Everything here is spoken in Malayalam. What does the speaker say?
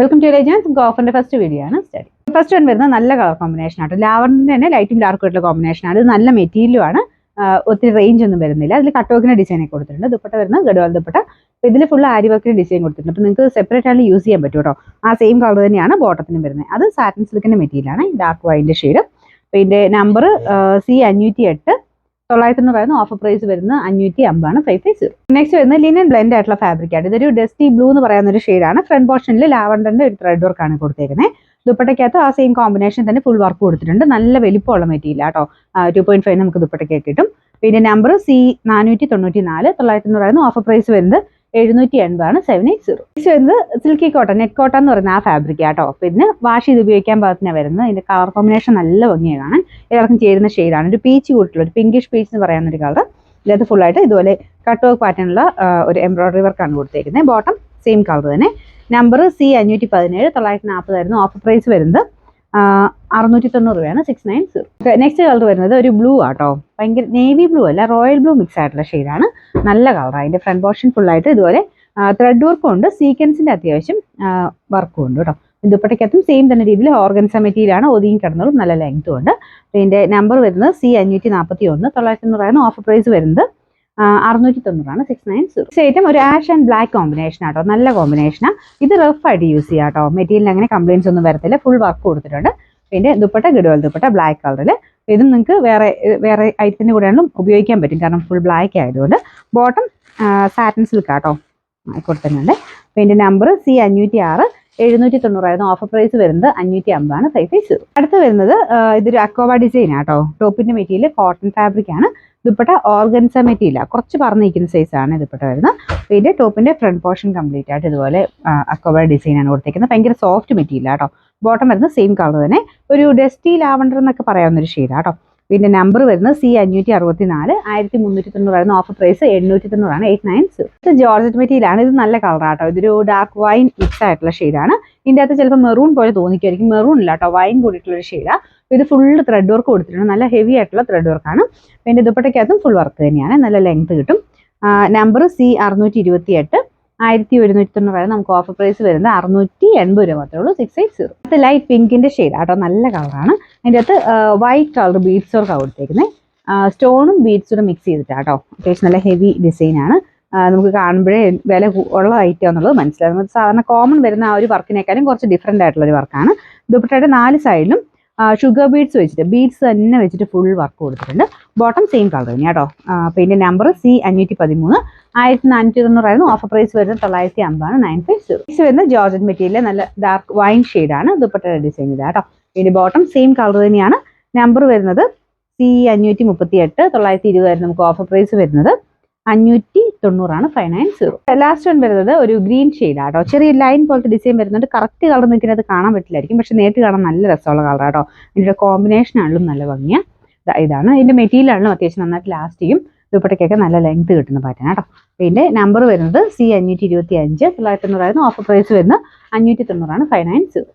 വെൽക്കം ടു ഏജൻസ് ഗോഫറിന്റെ ഫസ്റ്റ് വീഡിയോ ആണ് സ്റ്റഡി. ഫസ്റ്റ് വൺ വരുന്നത് നല്ല കളർ കോമ്പിനേഷൻ ആണ്. ലാവറിന്റെ തന്നെ ലൈറ്റും ഡാർക്കും ആയിട്ടുള്ള കോമ്പിനേഷൻ ആണ്. ഇത് നല്ല മെറ്റീരിയലും ആണ്. ഒത്തിരി റേഞ്ച് ഒന്നും വരുന്നില്ല. അതിൽ കട്ട് വർക്കിന്റെ ഡിസൈൻ ഒക്കെ കൊടുത്തിട്ടുണ്ട്. ദുപ്പട്ട വരുന്നത് ഗഡ്വാൾ ദുപ്പട്ട. അപ്പോൾ ഇതിൽ ഫുൾ ആരി വർക്കിന്റെ ഡിസൈൻ കൊടുത്തിട്ടുണ്ട്. അപ്പോൾ നിങ്ങൾക്ക് സെപ്പറേറ്റ് ആയിട്ട് യൂസ് ചെയ്യാൻ പറ്റും കേട്ടോ. ആ സെയിം കളർ തന്നെയാണ് ബോട്ടത്തിനും വരുന്നത്. അത് സാറ്റിൻ സിൽക്കിന്റെ മെറ്റീരിയൽ ആണ്. ഡാർക്ക് വൈൻ്റെ ഷെയ്ഡ്. അപ്പോൾ ഇതിന്റെ നമ്പർ C508 900 ഓഫർ പ്രൈസ് വരുന്നത് 550 550. നെക്സ്റ്റ് വരുന്നത് ലിനൻ ബ്ലെൻഡ് ആയിട്ടുള്ള ഫാബ്രിക് ആണ്. ഇതൊരു ഡസ്റ്റി ബ്ലൂ എന്ന് പറയുന്ന ഒരു ഷെയ്ഡാണ്. ഫ്രണ്ട് പോർഷനിൽ ലാവണ്ടറിന്റെ ഒരു ത്രെഡ് വർക്ക് ആണ് കൊടുത്തേക്കുന്നത്. ദുപ്പട്ടയ്ക്കകത്ത് ആ സെയിം കോമ്പിനേഷൻ തന്നെ ഫുൾ വർക്ക് കൊടുത്തിട്ടുണ്ട്. നല്ല വലിപ്പമുള്ള മെറ്റീരിയൽ കേട്ടോ. 2.5 നമുക്ക് ദുപ്പട്ടയ്ക്ക് കിട്ടും. പിന്നെ നമ്പർ C494 900 ഓഫർ പ്രൈസ് വരുന്നത് 780 780. നെക്സ്റ്റ് വരുന്നത് സിൽക്കി കോട്ടൺ, നെറ്റ് കോട്ടൺ എന്ന് പറയുന്ന ആ ഫാബ്രിക് ആട്ടോ. അപ്പോൾ ഇതിന് വാഷ് ചെയ്ത് ഉപയോഗിക്കാൻ പാകത്തിനാണ് വരുന്നത്. ഇതിന്റെ കളർ കോമ്പിനേഷൻ നല്ല ഭംഗിയാണ് കാണാൻ. എല്ലാവർക്കും ചേരുന്ന ഷെയ്ഡാണ്. ഒരു പീച്ച് കൂട്ടുള്ള ഒരു പിങ്കിഷ് പീച്ച് എന്ന് പറയുന്ന ഒരു കളർ. ഇതിനകത്ത് ഫുള്ളായിട്ട് ഇതുപോലെ കട്ട് വർക്ക് പാറ്റേണുള്ള ഒരു എംബ്രോയിഡറി വർക്കാണ് കൊടുത്തേക്കുന്നത്. ബോട്ടം സെയിം കളർ തന്നെ. നമ്പർ C517 940 ഓഫർ പ്രൈസ് വരുന്നത് 690 690. നെക്സ്റ്റ് കളർ വരുന്നത് ഒരു ബ്ലൂ ആട്ടോ. ഭയങ്കര നേവി ബ്ലൂ അല്ല, റോയൽ ബ്ലൂ മിക്സ് ആയിട്ടുള്ള ഷെയ്ഡാണ്. നല്ല കളറാണ്. അതിന്റെ ഫ്രണ്ട് പോർഷൻ ഫുള്ളായിട്ട് ഇതുപോലെ ത്രെഡ് വർക്കും ഉണ്ട്, സീക്വൻസിന്റെ അത്യാവശ്യം വർക്കും ഉണ്ട് കേട്ടോ. ദുപ്പട്ടയ്ക്കകത്തും സെയിം തന്നെ രീതിയിൽ ഓർഗൻസ മെറ്റീരിയൽ ആണ്. ഒതുങ്ങി കിടന്നതും നല്ല ലെങ്ത്തും ഉണ്ട്. ഇതിന്റെ നമ്പർ വരുന്നത് C541 900 ഓഫർ പ്രൈസ് വരുന്നത് 690 690. ഐറ്റം ഒരു ആഷ് ആൻഡ് ബ്ലാക്ക് കോമ്പിനേഷൻ ആട്ടോ. നല്ല കോമ്പിനേഷനാണ്. ഇത് റഫ് ആയിട്ട് യൂസ് ചെയ്യാം കേട്ടോ. മെറ്റീരിയൽ അങ്ങനെ കംപ്ലയിൻസ് ഒന്നും വരത്തില്ല. ഫുൾ വർക്ക് കൊടുത്തിട്ടുണ്ട്. പിന്നെ ദുപ്പട്ട ഗഡ്വാൾ ദുപ്പട്ട ബ്ലാക്ക് കളറിൽ. ഇതും നിങ്ങൾക്ക് വേറെ ഐറ്റത്തിൻ്റെ കൂടെയാണെങ്കിലും ഉപയോഗിക്കാൻ പറ്റും, കാരണം ഫുൾ ബ്ലാക്ക് ആയതുകൊണ്ട്. ബോട്ടം സാറ്റിൻ സിൽക്ക് ആട്ടോ കൊടുത്തിട്ടുണ്ട്. പിന്നെ നമ്പർ C506 790 ഓഫർ പ്രൈസ് വരുന്നത് 550 550. അടുത്ത് വരുന്നത് ഇതൊരു അക്കോബ ഡിസൈൻ ആട്ടോ. ടോപ്പിന്റെ മെറ്റീരിയൽ കോട്ടൺ ഫാബ്രിക് ആണ്. ദുപ്പട്ട ഓർഗൻസ മെറ്റീരിയൽ, കുറച്ച് പറഞ്ഞിരിക്കുന്ന സൈസാണ് ദുപ്പട്ട വരുന്നത്. ഇതിന്റെ ടോപ്പിന്റെ ഫ്രണ്ട് പോർഷൻ കംപ്ലീറ്റ് ആയിട്ട് ഇതുപോലെ അക്കോബ ഡിസൈൻ ആണ് കൊടുത്തേക്കുന്നത്. ഭയങ്കര സോഫ്റ്റ് മെറ്റീരിയൽ ആട്ടോ. ബോട്ടം വരുന്നത് സെയിം കളർ തന്നെ, ഒരു ഡസ്റ്റി ലാവണ്ടർ എന്നൊക്കെ പറയാവുന്ന ഒരു ഷെയ്ഡ് ആട്ടോ. ഇതിന്റെ നമ്പർ വരുന്നത് C564 1390 ഓഫർ പ്രൈസ് 890 890. ഇത് ജോർജറ്റ് മെറ്റീരിയൽ ആണ്. ഇത് നല്ല കളറാട്ടോ. ഇതൊരു ഡാർക്ക് വൈൻ മിക്സ് ആയിട്ടുള്ള ഷെയ്ഡാണ്. ഇതിൻ്റെ അകത്ത് ചിലപ്പോൾ മെറൂൺ പോലെ തോന്നിക്കുമായിരിക്കും. മെറൂൺ ഇല്ല കേട്ടോ, വൈൻ കൂടിയിട്ടുള്ള ഒരു ഷെയ്ഡാണ്. ഇത് ഫുള്ള് ത്രെഡ് വർക്ക് കൊടുത്തിട്ടുണ്ട്. നല്ല ഹെവി ആയിട്ടുള്ള ത്രെഡ് വർക്കാണ്. പിന്നെ ദുപ്പട്ടയ്ക്കകത്തും ഫുൾ വർക്ക് തന്നെയാണ്. നല്ല ലെങ്ത് കിട്ടും. നമ്പർ C628 1190 നമുക്ക് ഓഫർ പ്രൈസ് വരുന്നത് 680 മാത്രമേ ഉള്ളൂ 680. അത് ലൈറ്റ് പിങ്കിന്റെ ഷെയ്ഡ് ആട്ടോ. നല്ല കളറാണ്. അതിൻ്റെ അകത്ത് വൈറ്റ് കളർ ബീഡ്സ് വർക്കാണ് കൊടുത്തേക്കുന്നത്. സ്റ്റോണും ബീഡ്സും മിക്സ് ചെയ്തിട്ടാട്ടോ. അത്യാവശ്യം നല്ല ഹെവി ഡിസൈനാണ്. നമുക്ക് കാണുമ്പോഴേ വില ഉള്ള ഐറ്റം എന്നുള്ളത് മനസ്സിലാവും. നമുക്ക് സാധാരണ കോമൺ വരുന്ന ആ ഒരു വർക്കിനേക്കാളും കുറച്ച് ഡിഫറെൻ്റ് ആയിട്ടുള്ള ഒരു വർക്കാണ്. ദുപ്പട്ടയുടെ 4 സൈഡിലും ഷുഗർ ബീഡ്സ് വെച്ചിട്ട്, ബീഡ്സ് തന്നെ വെച്ചിട്ട് ഫുൾ വർക്ക് കൊടുത്തിട്ടുണ്ട്. ബോട്ടം സെയിം കളർ തന്നെയാണ് കേട്ടോ. പിന്നെ നമ്പർ C513 1490 ഓഫർ പ്രൈസ് വരുന്നത് 950 950. നെക്സ്റ്റ് വരുന്നത് ജോർജറ്റ് മെറ്റീരിയൽ, നല്ല ഡാർക്ക് വൈൻ ഷെയ്ഡാണ്. ദുപ്പട്ടയുടെ ഡിസൈൻ ഇതാ കേട്ടോ. പിന്നെ ബോട്ടം സെയിം കളർ തന്നെയാണ്. നമ്പർ വരുന്നത് C538 920 നമുക്ക് ഓഫർ പ്രൈസ് വരുന്നത് 590 590. ലാസ്റ്റ് വൺ വരുന്നത് ഒരു ഗ്രീൻ ഷെയ്ഡ് ആട്ടോ. ചെറിയ ലൈൻ പോലത്തെ ഡിസൈൻ വരുന്നുണ്ട്. കറക്റ്റ് കളർ നിൽക്കുന്നത് കാണാൻ പറ്റില്ലായിരിക്കും, പക്ഷെ നേരിട്ട് കാണാൻ നല്ല രസമുള്ള കളർ ആട്ടോ. ഇതിന്റെ കോമ്പിനേഷൻ ആണെങ്കിലും നല്ല ഭംഗിയാണ്. ഇതാണ് ഇതിന്റെ മെറ്റീരിയൽ ആണെങ്കിലും അത്യാവശ്യം നന്നായിട്ട് ലാസ്റ്റ് ചെയ്യും. ദുപ്പട്ടയ്ക്കൊക്കെ നല്ല ലെങ്ത് കിട്ടുന്ന പാറ്റേൺ കേട്ടോ. ഇതിന്റെ നമ്പർ വരുന്നത് C525 990 ഓഫർ പ്രൈസ് വരുന്നത് 590 590.